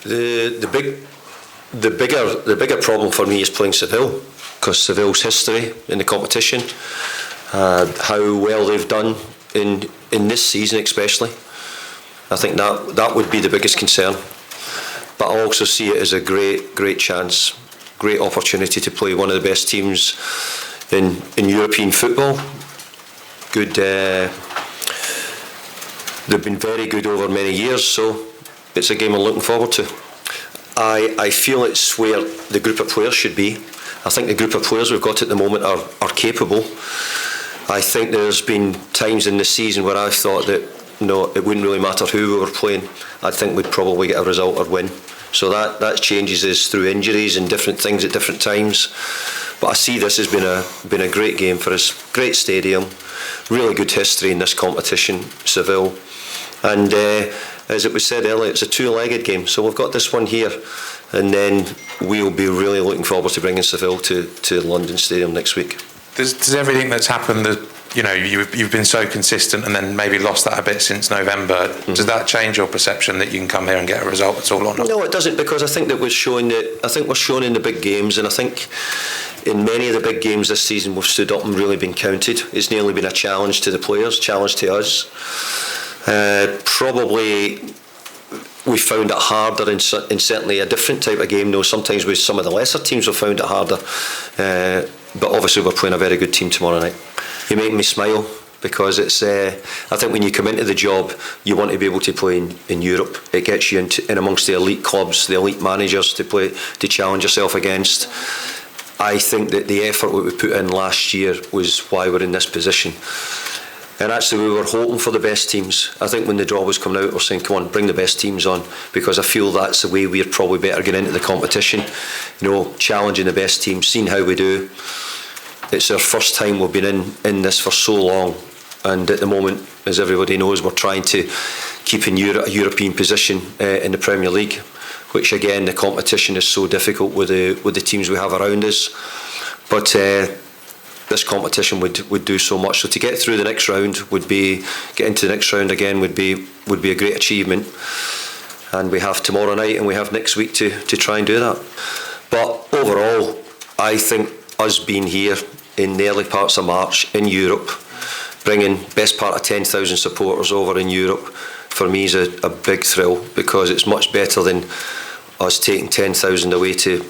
The bigger problem for me is playing Seville, because Seville's history in the competition, how well they've done in this season especially. I think that would be the biggest concern. But I also see it as a great chance, great opportunity to play one of the best teams in European football. Good. They've been very good over many years, so it's a game I'm looking forward to. I feel it's where the group of players should be. I think the group of players we've got at the moment are capable. I think there's been times in this season where I've thought that no, it wouldn't really matter who we were playing. I think we'd probably get a result or win. So that changes us through injuries and different things at different times. But I see this has been a great game for us. Great stadium, really good history in this competition, Seville. And as it was said earlier, it's a two-legged game. So we've got this one here, and then we'll be really looking forward to bringing Seville to London Stadium next week. Does everything that's happened, you've been so consistent and then maybe lost that a bit since November, does that change your perception that you can come here and get a result at all or not? No, it doesn't, because I think that we're showing in the big games, and I think in many of the big games this season we've stood up and really been counted. It's nearly been a challenge to the players, challenge to us. Probably we found it harder in certainly a different type of game. Sometimes with some of the lesser teams we've found it harder, but obviously we're playing a very good team tomorrow night. You make me smile, because it's I think when you come into the job you want to be able to play in Europe. It gets you in amongst the elite clubs, the elite managers to challenge yourself against. I think that the effort that we put in last year was why we're in this position. And actually we were hoping for the best teams. I think when the draw was coming out, we're saying, come on, bring the best teams on, because I feel that's the way we're probably better getting into the competition. Challenging the best teams, seeing how we do. It's our first time we've been in this for so long, and at the moment, as everybody knows, we're trying to keep in a European position in the Premier League, which again, the competition is so difficult with the teams we have around us. But this competition would do so much. So to get through the next round get into the next round again would be a great achievement. And we have tomorrow night and we have next week to try and do that. But overall, I think us being here in the early parts of March in Europe, bringing best part of 10,000 supporters over in Europe, for me is a big thrill, because it's much better than us taking 10,000 away to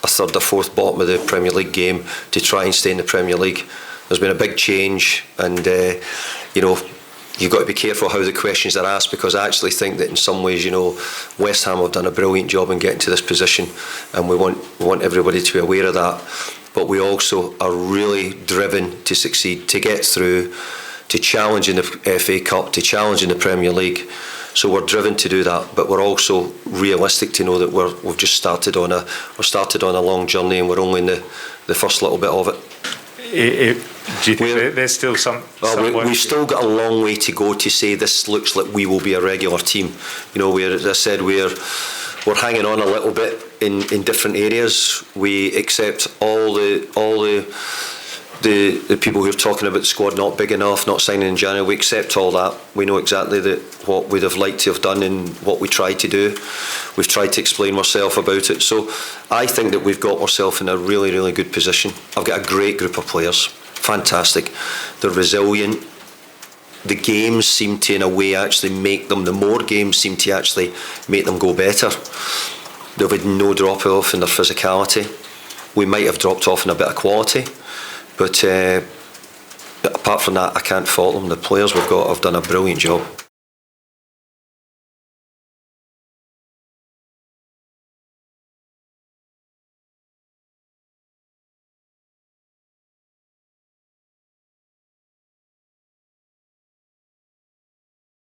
a third or fourth bottom of the Premier League game to try and stay in the Premier League. There's been a big change, and you've got to be careful how the questions are asked, because I actually think that in some ways, West Ham have done a brilliant job in getting to this position, and we want everybody to be aware of that. But we also are really driven to succeed, to get through, to challenge in the FA Cup, to challenge in the Premier League. So we're driven to do that, but we're also realistic to know that we've just started on a long journey, and we're only in the first little bit of it. Do you think there's still some we've still got a long way to go to say this looks like we will be a regular team. As I said, we're hanging on a little bit in different areas. We accept all the people who are talking about the squad not big enough, not signing in January. We accept all that. We know exactly what we'd have liked to have done and what we tried to do. We've tried to explain ourselves about it. So I think that we've got ourselves in a really, really good position. I've got a great group of players. Fantastic. They're resilient. The games seem to, in a way, actually make them, the more games seem to actually make them go better. They've had no drop off in their physicality. We might have dropped off in a bit of quality, but apart from that, I can't fault them. The players we've got have done a brilliant job.